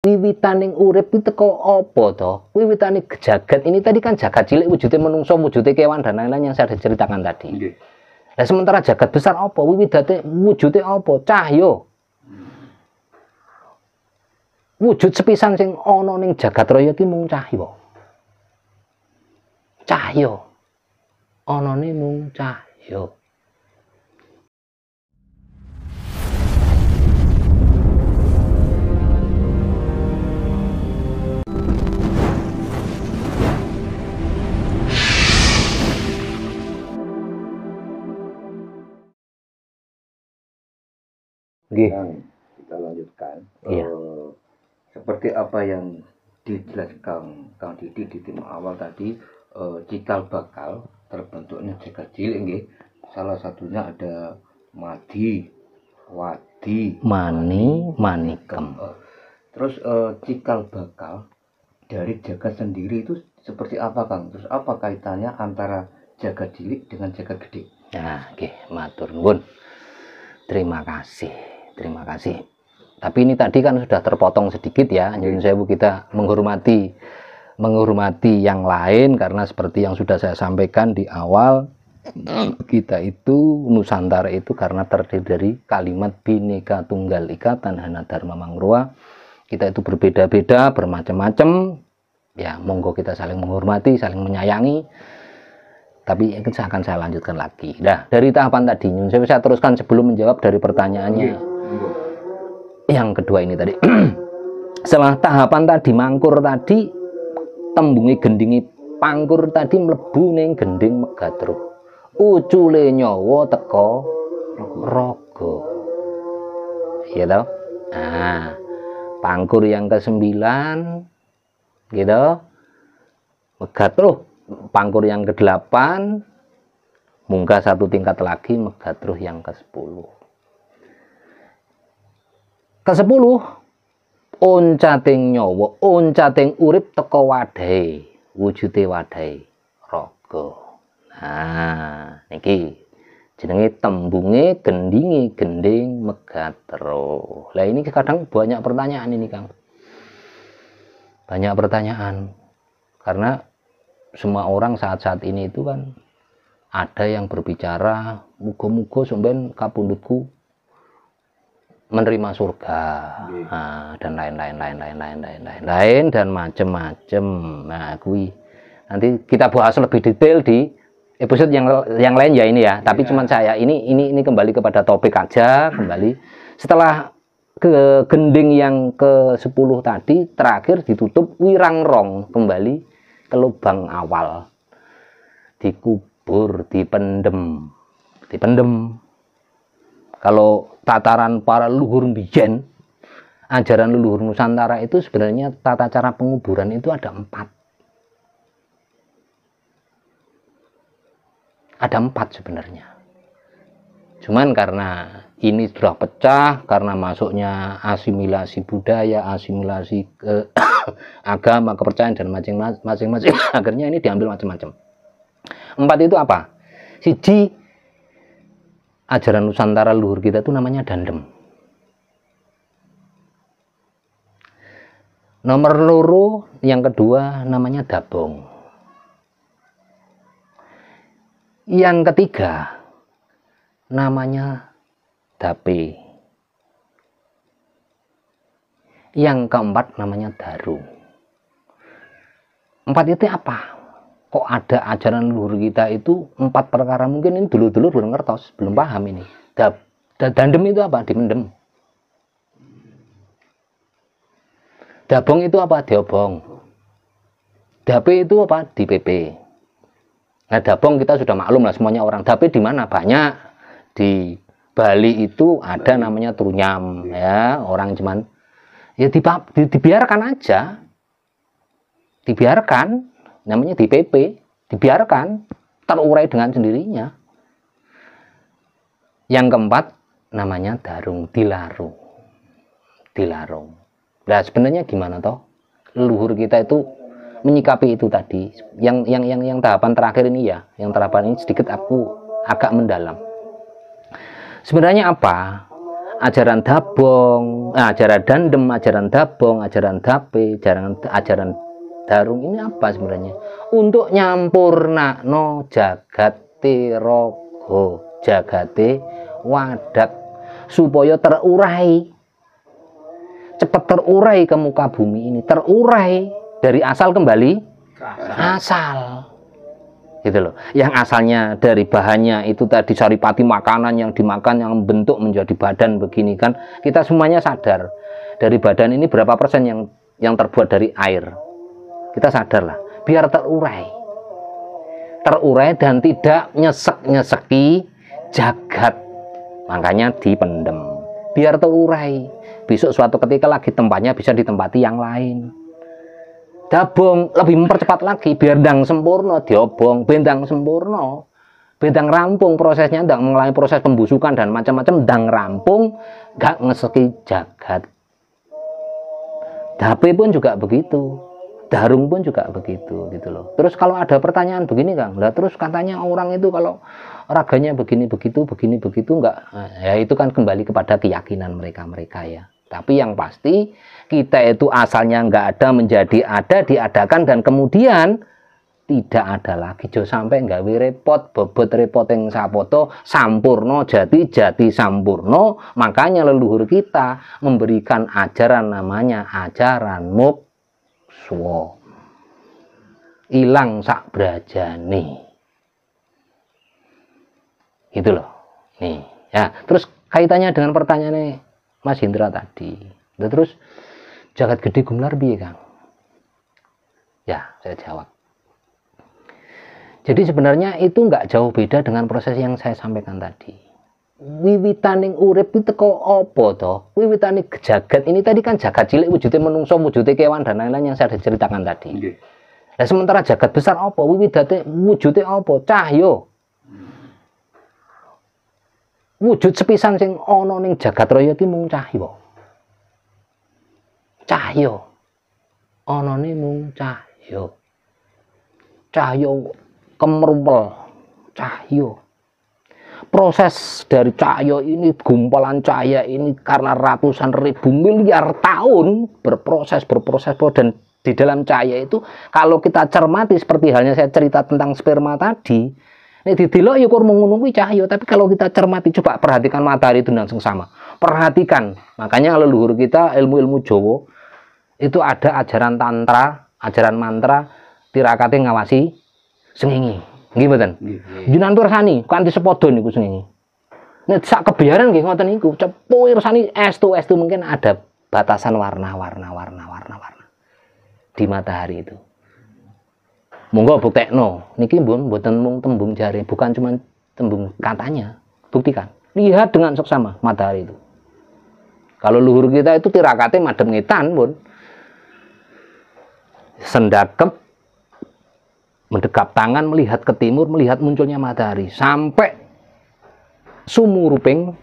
Wiwitaning urip itu teko apa to? Wiwitaning jagat ini tadi kan jagat cilik wujudnya menungso, wujudnya kewan dan lain-lain yang saya ceritakan tadi. Nah, sementara jagat besar apa? Wiwidate wujudnya apa? Cahya. Wujud sepisan sing ana ning jagat raya iki mung cahya. Cahya. Anane mung cahya. Kita lanjutkan. Iya. Seperti apa yang dijelaskan Kang Didi di tim awal tadi, cikal bakal terbentuknya jagat cilik nggih. Salah satunya ada madi, wadi, Mani, manikem. Terus cikal bakal dari jagat sendiri itu seperti apa, Kang? Terus apa kaitannya antara jagat cilik dengan jagat gede? Nah, nggih, matur nuwun. Terima kasih. Terima kasih. Tapi ini tadi kan sudah terpotong sedikit ya. Nyuwun sewu, kita menghormati yang lain karena seperti yang sudah saya sampaikan di awal, kita itu Nusantara itu karena terdiri dari kalimat Bhinneka Tunggal Ika Tanhana Dharma Mangruwa. Kita itu berbeda-beda, bermacam-macam. Ya, monggo kita saling menghormati, saling menyayangi. Tapi itu akan saya lanjutkan lagi. Nah, dari tahapan tadi, saya teruskan sebelum menjawab dari pertanyaannya. Yang kedua ini tadi. Setelah tahapan tadi mangkur tadi, tembungi gendingi pangkur tadi mlebu ning gending megatruh. Ucule nyawa teka raga. Iya toh? Nah, pangkur yang ke-9 gitu. Megatruh pangkur yang ke-8, munggah satu tingkat lagi megatruh yang ke-10. Ke-10 oncating nyawa, oncating urip teka wadhahe, wujude wadhahe raga. Nah, niki jenenge tembunge gendingi gending megatruh. Lah ini kadang banyak pertanyaan ini, Kang. Banyak pertanyaan. Karena semua orang saat-saat ini itu kan ada yang berbicara muga-muga sampean kapundhutku menerima surga, nah, dan lain-lain dan macem-macem. Nah, kui nanti kita bahas lebih detail di episode yang lain ya ini ya. Tapi cuman saya ini kembali kepada topik aja kembali. Setelah ke gending yang ke-10 tadi terakhir ditutup wirangrong kembali ke lubang awal. Dikubur, dipendem. Kalau tataran para leluhur mbiyen, ajaran leluhur Nusantara itu sebenarnya tata cara penguburan itu ada 4. Ada 4 sebenarnya. Cuman karena ini sudah pecah, karena masuknya asimilasi budaya, asimilasi ke agama, kepercayaan dan masing-masing, akhirnya ini diambil macam-macam. 4 itu apa? Siji, ajaran Nusantara leluhur kita itu namanya dandem. Nomor loro yang kedua namanya dabong. Yang ketiga namanya dape. Yang keempat namanya darung. 4 itu apa? Kok ada ajaran leluhur kita itu 4 perkara, mungkin ini dulu-dulu belum ngertos, belum paham ini. Dandem itu apa? Dipendem. Dabong itu apa? Diobong. Dape itu apa? Dipepe. Nah, dabong kita sudah maklum lah semuanya orang. Dape di mana? Banyak. Di Bali itu ada namanya trunyam ya, orang cuman ya dibiarkan aja. Dibiarkan. Namanya di PP, dibiarkan terurai dengan sendirinya. Yang keempat namanya darung, dilarung. Nah, sebenarnya gimana toh? Leluhur kita itu menyikapi itu tadi. Yang tahapan terakhir ini ya, yang tahapan ini sedikit aku agak mendalam. Sebenarnya apa? ajaran dabong, ajaran dandem, ajaran dabong, ajaran dape, ajaran darung ini apa sebenarnya? Untuk nyampurnakno jagate raga, jagate wadak supaya terurai, cepat terurai ke muka bumi ini, terurai dari asal kembali asal. Gitu loh. Yang asalnya dari bahannya itu tadi saripati makanan yang dimakan yang bentuk menjadi badan begini kan, kita semuanya sadar dari badan ini berapa persen yang terbuat dari air. Kita sadar lah, biar terurai dan tidak nyesek-nyeseki jagat, makanya dipendem biar terurai, besok suatu ketika lagi tempatnya bisa ditempati yang lain. Dabong lebih mempercepat lagi biar ndang sempurna diobong, bendang sempurna, bendang rampung prosesnya, ndang mengalami proses pembusukan dan macam-macam, ndang rampung, nggak ngeseki jagat. Dape pun juga begitu, darung pun juga begitu, gitu loh. Terus kalau ada pertanyaan begini Kang, lah terus katanya orang itu kalau raganya begini begitu nggak, ya itu kan kembali kepada keyakinan mereka ya. Tapi yang pasti kita itu asalnya nggak ada menjadi ada, diadakan, dan kemudian tidak ada lagi. Jo sampai nggak repot, bobot repot yang sapoto, sampurno jati sampurno. Makanya leluhur kita memberikan ajaran namanya ajaran mokswa. Ilang sak brajane. Gitu loh. Nih, ya. Terus kaitannya dengan pertanyaannya Mas Hendra tadi. Terus jagat gede gumelar piye, Kang? Ya, saya jawab. Jadi sebenarnya itu nggak jauh beda dengan proses yang saya sampaikan tadi. Wiwitaning urip itu teko apa toh? Wiwitaning jagat ini tadi kan jagat cilik wujudnya menungso, wujudnya kewan dan lain-lain yang saya ceritakan tadi. Nah, sementara jagat besar apa? Wiwidate wujudnya apa? Cahya. Wujud sepisan sing ana ning jagat raya iki mung cahya. Cahya. Anane mung cahya. Cahya kemrumpel, cahya. Proses dari cahya ini, gumpalan cahaya ini karena ratusan ribu miliar tahun berproses dan di dalam cahaya itu kalau kita cermati seperti halnya saya cerita tentang sperma tadi. Ini didelok ya kur mengunungi cahaya, tapi kalau kita cermati coba perhatikan matahari itu dan sengsama. Perhatikan, makanya leluhur kita ilmu-ilmu Jawa itu ada ajaran tantra, ajaran mantra, tirakate ngawasi sengenge. Nggih mboten? Jenengan pirsani kanthi sepadha niku sengenge. Nek sak kebiaran nggih ngoten niku, cepu pirsani estu mungkin ada batasan warna di matahari itu. Monggo buktekno, niki mboten mung tembung jari, bukan cuma tembung katanya. Buktikan. Lihat dengan seksama matahari itu. Kalau luhur kita itu tirakate madhep ngetan, pun sendakep mendekap tangan melihat ke timur, melihat munculnya matahari sampai sumuruping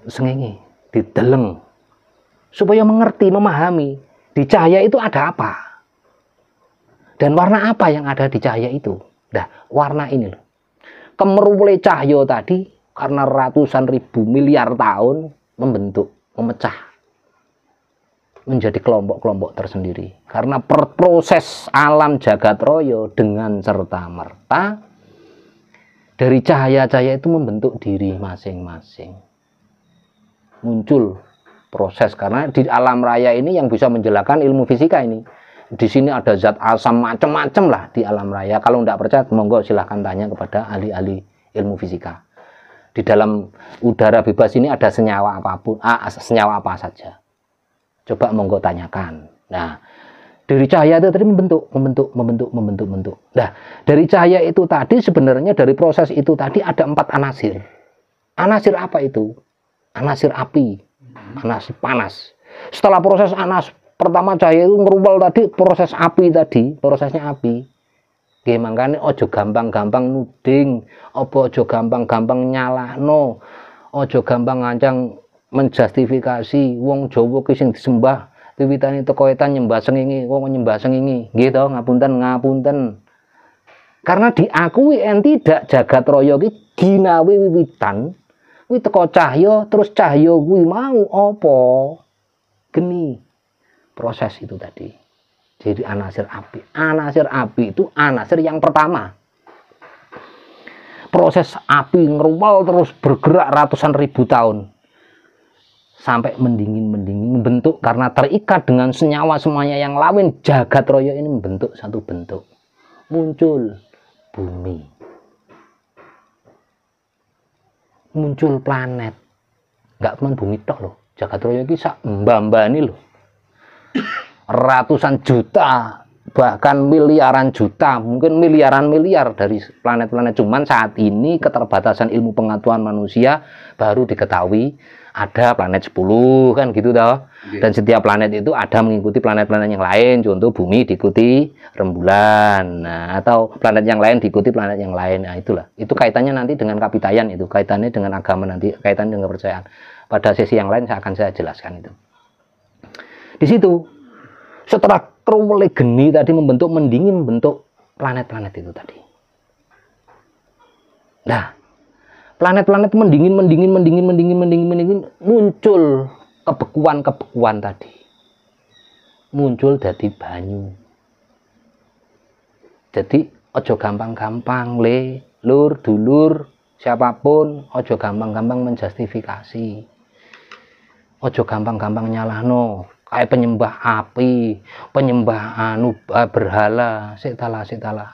sengenge dideleng supaya mengerti, memahami di cahaya itu ada apa. Dan warna apa yang ada di cahaya itu? Nah, warna ini loh. Kemerule cahaya tadi karena ratusan ribu miliar tahun membentuk, memecah menjadi kelompok-kelompok tersendiri. Karena proses alam jagat raya dengan serta-merta dari cahaya-cahaya itu membentuk diri masing-masing. Muncul proses karena di alam raya ini yang bisa menjelaskan ilmu fisika ini. Di sini ada zat asam macam-macam lah di alam raya. Kalau tidak percaya, monggo silahkan tanya kepada ahli-ahli ilmu fisika. Di dalam udara bebas ini ada senyawa apapun, senyawa apa saja. Coba monggo tanyakan. Nah, dari cahaya itu tadi membentuk. Nah, dari cahaya itu tadi sebenarnya dari proses itu tadi ada 4 anasir. Anasir apa itu? Anasir api, anasir panas. Setelah proses pertama cahaya itu ngerumpel tadi, proses api tadi, prosesnya api. Nggih mangkane aja gampang-gampang nuding, apa aja gampang-gampang nyalahno, aja gampang ngancang menjustifikasi wong Jawa ki sing disembah wiwitane teko etan nyembah sengenge, wong nyembah sengenge. Nggih to, ngapunten. Karena diakui tidak jagat raya ki ginawe wiwitan Kuwi teko cahya, terus cahya kuwi mau apa? Geni. Proses itu tadi. Jadi anasir api. Anasir api itu anasir yang pertama. Proses api ngeruwal terus bergerak ratusan ribu tahun. Sampai mendingin membentuk karena terikat dengan senyawa semuanya yang lain, jagat raya ini membentuk satu bentuk. Muncul bumi. Muncul planet. Enggak cuma bumi tok loh. Jagat raya iki sak mbambane loh. Ratusan juta, bahkan miliaran juta, mungkin miliaran miliar dari planet-planet. Cuman saat ini keterbatasan ilmu pengetahuan manusia baru diketahui ada planet 10 kan gitu toh. Dan setiap planet itu ada mengikuti planet-planet yang lain. Contoh bumi diikuti rembulan. Nah, atau planet yang lain diikuti planet yang lain. Nah, itulah. Itu kaitannya nanti dengan kapitayan itu, kaitannya dengan agama nanti, kaitannya dengan kepercayaan. Pada sesi yang lain akan saya jelaskan itu. Di situ setelah kerwele geni tadi membentuk mendingin membentuk planet-planet itu tadi. Nah, planet-planet mendingin muncul kebekuan tadi. Muncul dari banyu. Jadi ojo gampang-gampang lur dulur siapapun ojo gampang-gampang menjustifikasi. Ojo gampang-gampang nyalahno kayak penyembah api, penyembah berhala, sitala.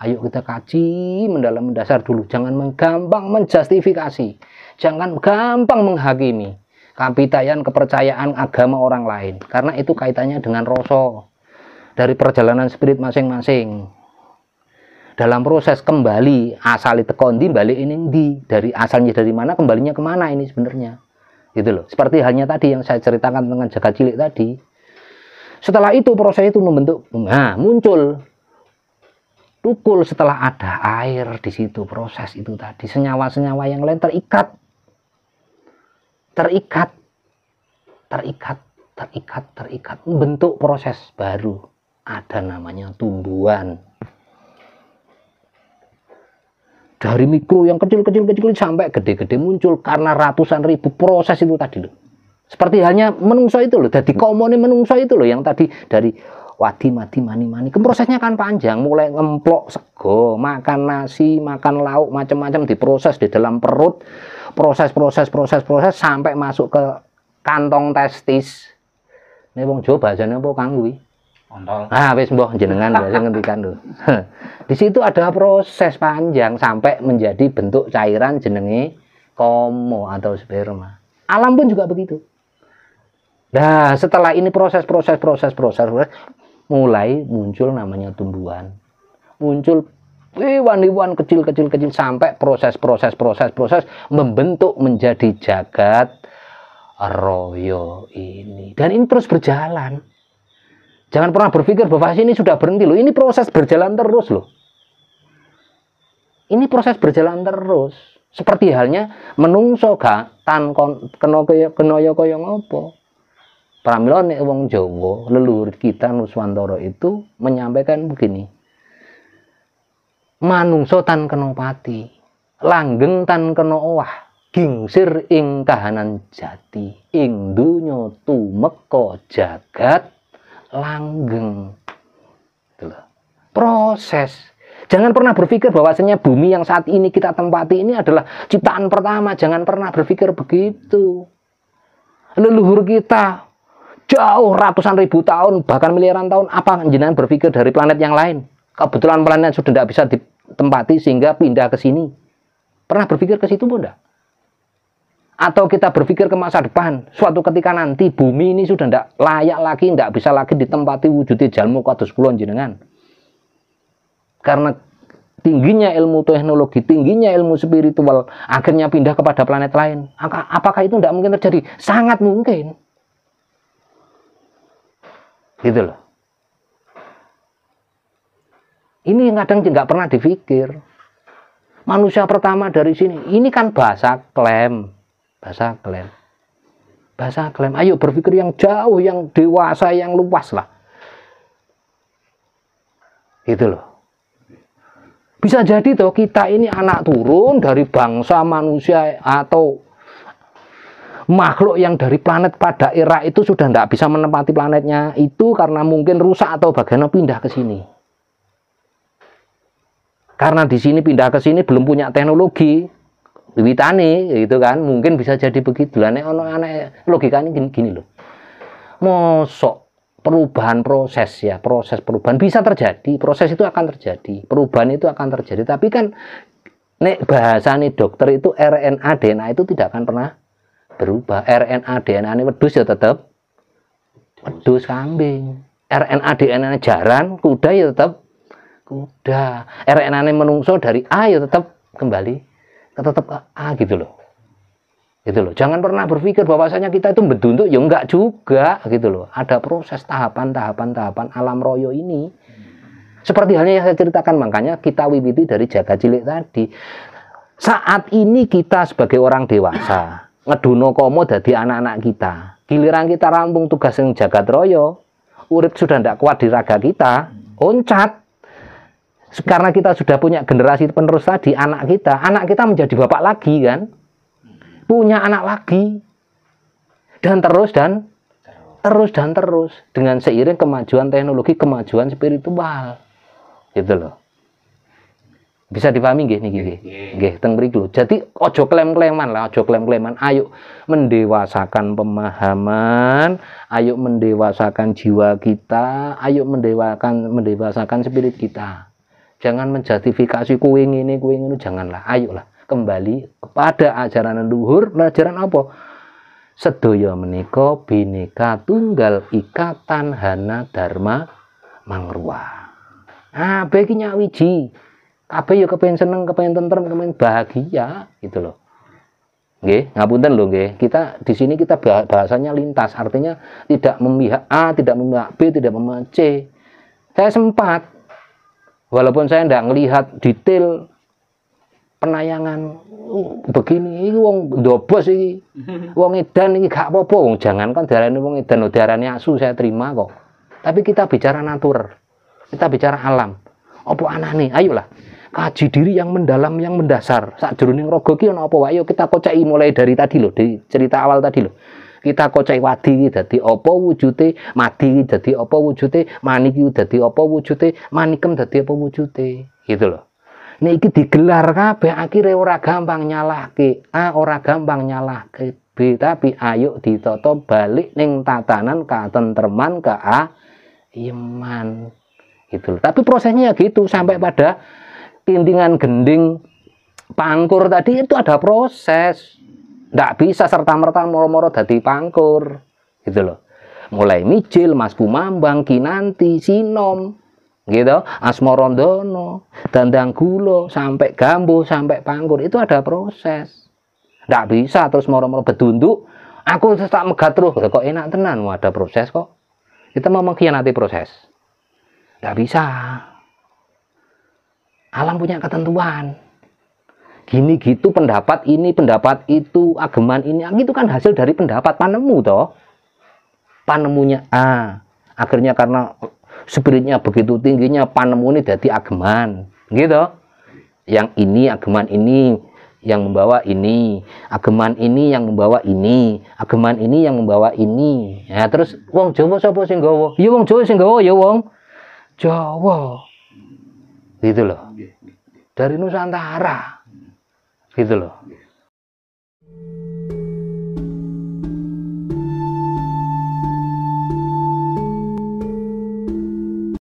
Ayo kita kaji mendalam mendasar dulu. Jangan gampang menjustifikasi. Jangan gampang menghakimi kapitayan kepercayaan agama orang lain. Karena itu kaitannya dengan rasa dari perjalanan spirit masing-masing. Dalam proses kembali asal teko ndi balik ini ndi, dari asalnya dari mana kembalinya kemana ini sebenarnya. Gitu loh. Seperti halnya tadi yang saya ceritakan dengan jagat cilik tadi. Setelah itu proses itu membentuk, nah muncul tukul setelah ada air di situ, proses itu tadi senyawa-senyawa yang lain terikat, membentuk proses baru, ada namanya tumbuhan. Dari mikro yang kecil sampai gede-gede muncul karena ratusan ribu proses itu tadi loh. Seperti halnya menungso itu loh, dari komone menungso itu loh yang tadi dari wadi mati mani. Prosesnya kan panjang, mulai ngemplok sego, makan nasi, makan lauk macam-macam diproses di dalam perut, proses sampai masuk ke kantong testis. Ini wong Jawa bahasane apa Kang kuwi? Ontol. Ah wis mbah jenengan biasa ngendikan lho. Di situ ada proses panjang sampai menjadi bentuk cairan jenenge komo atau sperma. Alam pun juga begitu. Nah, setelah ini proses mulai muncul namanya tumbuhan. Muncul iwan-iwan kecil sampai proses membentuk menjadi jagat raya ini. Dan ini terus berjalan. Jangan pernah berpikir bahwa ini sudah berhenti loh. Ini proses berjalan terus loh. Ini proses berjalan terus. Seperti halnya menungso gak tan kena kaya ngopo. Pramila nek wong Jawa, leluhur kita Nuswantara itu menyampaikan begini. Manungso tan kena pati, langgeng tan kena owah, gingsir ing kahanan jati, ing donya tumeka jagat langgeng. Itulah proses. Jangan pernah berpikir bahwasanya bumi yang saat ini kita tempati ini adalah ciptaan pertama. Jangan pernah berpikir begitu. Leluhur kita jauh ratusan ribu tahun, bahkan miliaran tahun, apa jenengan berpikir dari planet yang lain? Kebetulan planet sudah tidak bisa ditempati sehingga pindah ke sini. Pernah berpikir ke situ pun enggak? Atau kita berpikir ke masa depan, suatu ketika nanti bumi ini sudah tidak layak lagi, tidak bisa lagi ditempati wujudnya jalmu kados kula jenengan. Karena tingginya ilmu teknologi, tingginya ilmu spiritual, akhirnya pindah kepada planet lain. Apakah itu tidak mungkin terjadi? Sangat mungkin. Gitu loh. Ini yang kadang nggak pernah dipikir. Manusia pertama dari sini, ini kan bahasa klaim. Ayo berpikir yang jauh, yang dewasa, yang luas lah. Gitu loh. Bisa jadi toh kita ini anak turun dari bangsa manusia atau makhluk yang dari planet pada era itu sudah tidak bisa menempati planetnya itu karena mungkin rusak atau bagaimana pindah ke sini. Karena di sini pindah ke sini belum punya teknologi, wiwitane gitu kan, mungkin bisa jadi begitu. Lah nek ono aneh logikanya gini loh. Mosok perubahan proses ya, proses perubahan bisa terjadi, proses itu akan terjadi, perubahan itu akan terjadi. Tapi kan nek bahasane dokter itu RNA DNA itu tidak akan pernah berubah. RNA DNA ini wedhus ya tetap wedhus kambing. RNA DNA jaran kuda ya tetap kuda. RNA ini menungso dari A ya tetap kembali ke tetap A gitu loh. Gitu loh. Jangan pernah berpikir bahwasanya kita itu bentuk ya enggak juga gitu loh. Ada proses tahapan alam royo ini. Seperti halnya yang saya ceritakan, makanya kita wiwiti dari jaga cilik tadi. Saat ini kita sebagai orang dewasa ngeduno komo dadi anak-anak kita. Giliran kita rampung tugas yang jagat royo, urip sudah tidak kuat di raga kita, oncat. Karena kita sudah punya generasi penerus tadi, anak kita menjadi bapak lagi kan, punya anak lagi, dan terus dengan seiring kemajuan teknologi, kemajuan spiritual, gitu loh. Bisa dipahami nggih niki nggih. Nggih teng mriku. Jadi ojo klaim-klaiman lah, ojo klaim-klaiman. Ayo mendewasakan pemahaman, ayo mendewasakan jiwa kita, ayo mendewasakan spirit kita. Jangan menjustifikasi kuwi ngene janganlah. Ayolah kembali kepada ajaran leluhur. Ajaran apa? Sedaya menika bineka tunggal ikatan hana dharma mangruah. Ah, bagi nyawiji. Kabeh ya kepengen seneng, kepengen tentrem, kepengen bahagia gitu loh. Nggih, ngapunten lho nggih. Kita di sini kita bahasanya lintas, artinya tidak memihak A, tidak memihak B, tidak memihak C. Saya sempat walaupun saya tidak melihat detail penayangan begini, iki wong ndobos iki. Wong edan iki gak apa-apa, wong jangankan darane wong edan, darane asu saya terima kok. Tapi kita bicara natur. Kita bicara alam. Apa anane? Ayolah. Kaji diri yang mendalam, yang mendasar. Sakjroning raga ki ana apa wae? Ayo kita koceki mulai dari tadi loh, dari cerita awal tadi loh. Kita koceki wadi iki dadi apa wujude, madi iki dadi apa wujude, mani iki dadi apa wujude, manikem dadi apa wujude. Gitu loh. Niki digelar kabeh akhire ora gampang nyalahke A, ora gampang nyalahke B, tapi ayo ditata balik ning tatanan katentreman iman. Gitu loh. Tapi prosesnya gitu sampai pada tintingan gending pangkur tadi itu ada proses. Nggak bisa serta-merta moro-moro dadi pangkur. Gitu loh. Mulai mijil, Mas Kumambang, Kinanti, Sinom, gitu, Asmorondono, Dandang Gulo, sampai Gambo, sampai pangkur. Itu ada proses. Nggak bisa terus moro-moro bedunduk. Aku tak megat terus. Kok enak tenan, mau ada proses kok. Kita mau mengkhianati proses. Nggak bisa. Alam punya ketentuan. Gini gitu pendapat ini, pendapat itu, ageman ini. Itu kan hasil dari pendapat panemu toh. Panemunya A. Akhirnya karena spiritnya begitu tingginya, panemu ini jadi ageman. Gitu. Yang ini, ageman ini yang membawa ini. Ageman ini yang membawa ini. Ageman ini yang membawa ini. Ya terus wong Jawa sapa sing nggawa? Ya wong Jawa sing nggawa ya wong Jawa. Gitu loh. Dari Nusantara. Gitu loh.